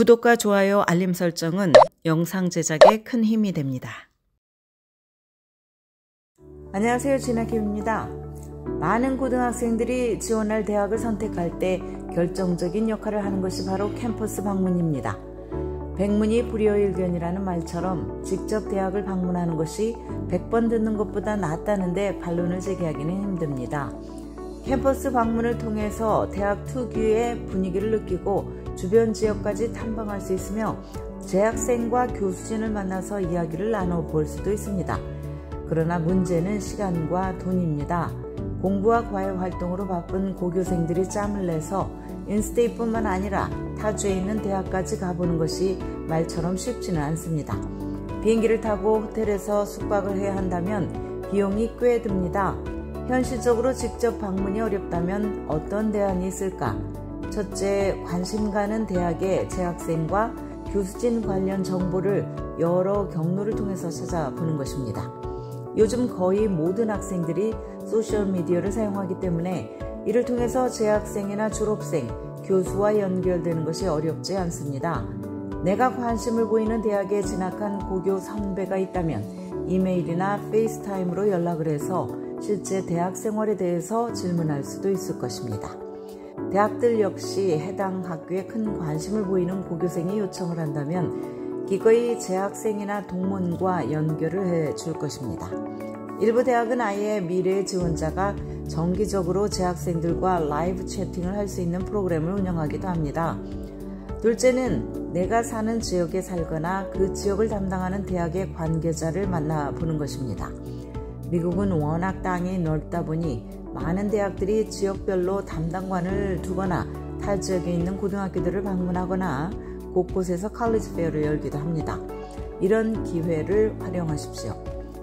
구독과 좋아요, 알림 설정은 영상 제작에 큰 힘이 됩니다. 안녕하세요, 진아킴입니다. 많은 고등학생들이 지원할 대학을 선택할 때 결정적인 역할을 하는 것이 바로 캠퍼스 방문입니다. 백문이 불여일견이라는 말처럼 직접 대학을 방문하는 것이 100번 듣는 것보다 낫다는데 반론을 제기하기는 힘듭니다. 캠퍼스 방문을 통해서 대학 특유의 분위기를 느끼고 주변 지역까지 탐방할 수 있으며 재학생과 교수진을 만나서 이야기를 나눠볼 수도 있습니다. 그러나 문제는 시간과 돈입니다. 공부와 과외활동으로 바쁜 고교생들이 짬을 내서 인스테이뿐만 아니라 타주에 있는 대학까지 가보는 것이 말처럼 쉽지는 않습니다. 비행기를 타고 호텔에서 숙박을 해야 한다면 비용이 꽤 듭니다. 현실적으로 직접 방문이 어렵다면 어떤 대안이 있을까? 첫째, 관심 가는 대학의 재학생과 교수진 관련 정보를 여러 경로를 통해서 찾아보는 것입니다. 요즘 거의 모든 학생들이 소셜미디어를 사용하기 때문에 이를 통해서 재학생이나 졸업생, 교수와 연결되는 것이 어렵지 않습니다. 내가 관심을 보이는 대학에 진학한 고교 선배가 있다면 이메일이나 페이스타임으로 연락을 해서 실제 대학 생활에 대해서 질문할 수도 있을 것입니다. 대학들 역시 해당 학교에 큰 관심을 보이는 고교생이 요청을 한다면 기꺼이 재학생이나 동문과 연결을 해줄 것입니다. 일부 대학은 아예 미래의 지원자가 정기적으로 재학생들과 라이브 채팅을 할 수 있는 프로그램을 운영하기도 합니다. 둘째는 내가 사는 지역에 살거나 그 지역을 담당하는 대학의 관계자를 만나보는 것입니다. 미국은 워낙 땅이 넓다 보니 많은 대학들이 지역별로 담당관을 두거나 타 지역에 있는 고등학교들을 방문하거나 곳곳에서 칼리지 페어를 열기도 합니다. 이런 기회를 활용하십시오.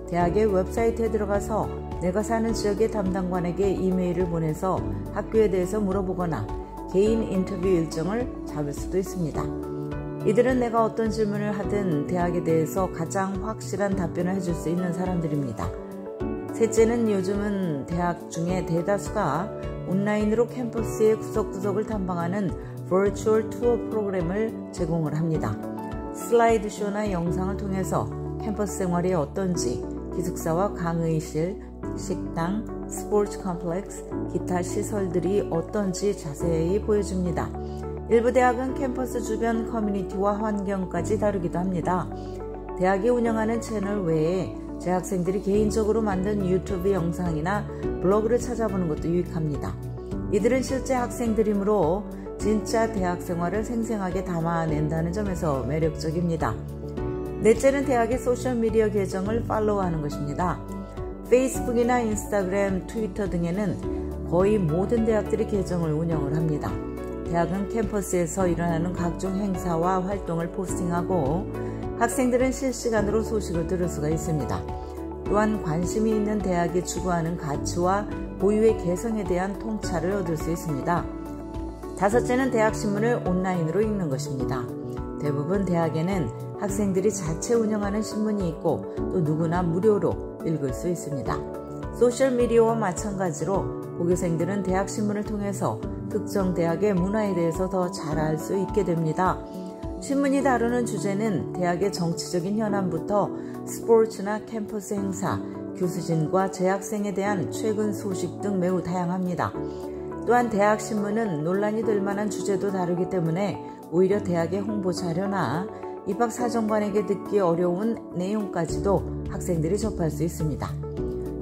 대학의 웹사이트에 들어가서 내가 사는 지역의 담당관에게 이메일을 보내서 학교에 대해서 물어보거나 개인 인터뷰 일정을 잡을 수도 있습니다. 이들은 내가 어떤 질문을 하든 대학에 대해서 가장 확실한 답변을 해줄 수 있는 사람들입니다. 셋째는 요즘은 대학 중에 대다수가 온라인으로 캠퍼스의 구석구석을 탐방하는 버추얼 투어 프로그램을 제공을 합니다. 슬라이드쇼나 영상을 통해서 캠퍼스 생활이 어떤지, 기숙사와 강의실, 식당, 스포츠 컴플렉스, 기타 시설들이 어떤지 자세히 보여줍니다. 일부 대학은 캠퍼스 주변 커뮤니티와 환경까지 다루기도 합니다. 대학이 운영하는 채널 외에 재학생들이 개인적으로 만든 유튜브 영상이나 블로그를 찾아보는 것도 유익합니다. 이들은 실제 학생들이므로 진짜 대학 생활을 생생하게 담아낸다는 점에서 매력적입니다. 넷째는 대학의 소셜미디어 계정을 팔로우하는 것입니다. 페이스북이나 인스타그램, 트위터 등에는 거의 모든 대학들이 계정을 운영을 합니다. 대학은 캠퍼스에서 일어나는 각종 행사와 활동을 포스팅하고 학생들은 실시간으로 소식을 들을 수가 있습니다. 또한 관심이 있는 대학이 추구하는 가치와 보유의 개성에 대한 통찰을 얻을 수 있습니다. 다섯째는 대학 신문을 온라인으로 읽는 것입니다. 대부분 대학에는 학생들이 자체 운영하는 신문이 있고 또 누구나 무료로 읽을 수 있습니다. 소셜미디어와 마찬가지로 고교생들은 대학 신문을 통해서 특정 대학의 문화에 대해서 더 잘 알 수 있게 됩니다. 신문이 다루는 주제는 대학의 정치적인 현안부터 스포츠나 캠퍼스 행사, 교수진과 재학생에 대한 최근 소식 등 매우 다양합니다. 또한 대학 신문은 논란이 될 만한 주제도 다루기 때문에 오히려 대학의 홍보 자료나 입학 사정관에게 듣기 어려운 내용까지도 학생들이 접할 수 있습니다.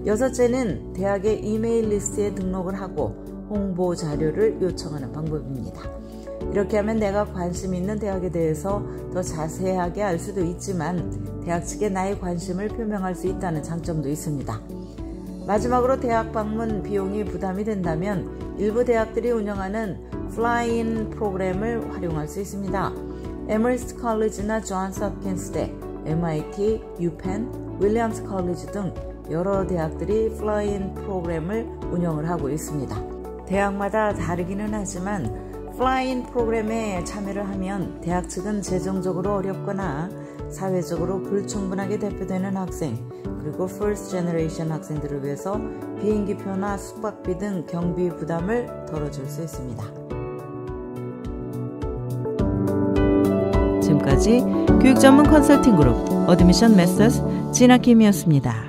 여섯째는 대학의 이메일 리스트에 등록을 하고 홍보 자료를 요청하는 방법입니다. 이렇게 하면 내가 관심 있는 대학에 대해서 더 자세하게 알 수도 있지만 대학 측에 나의 관심을 표명할 수 있다는 장점도 있습니다. 마지막으로 대학 방문 비용이 부담이 된다면 일부 대학들이 운영하는 플라이-인 프로그램을 활용할 수 있습니다. 에머리스트 컬리지나 존스 홉킨스대, MIT, 유펜, 윌리엄스 컬리지 등 여러 대학들이 플라이-인 프로그램을 운영을 하고 있습니다. 대학마다 다르기는 하지만 플라이-인 프로그램에 참여를 하면 대학 측은 재정적으로 어렵거나 사회적으로 불충분하게 대표되는 학생, 그리고 퍼스트 제너레이션 학생들을 위해서 비행기표나 숙박비 등 경비 부담을 덜어줄 수 있습니다. 입학까지 교육 전문 컨설팅 그룹 어드미션 메서스 진학김이었습니다.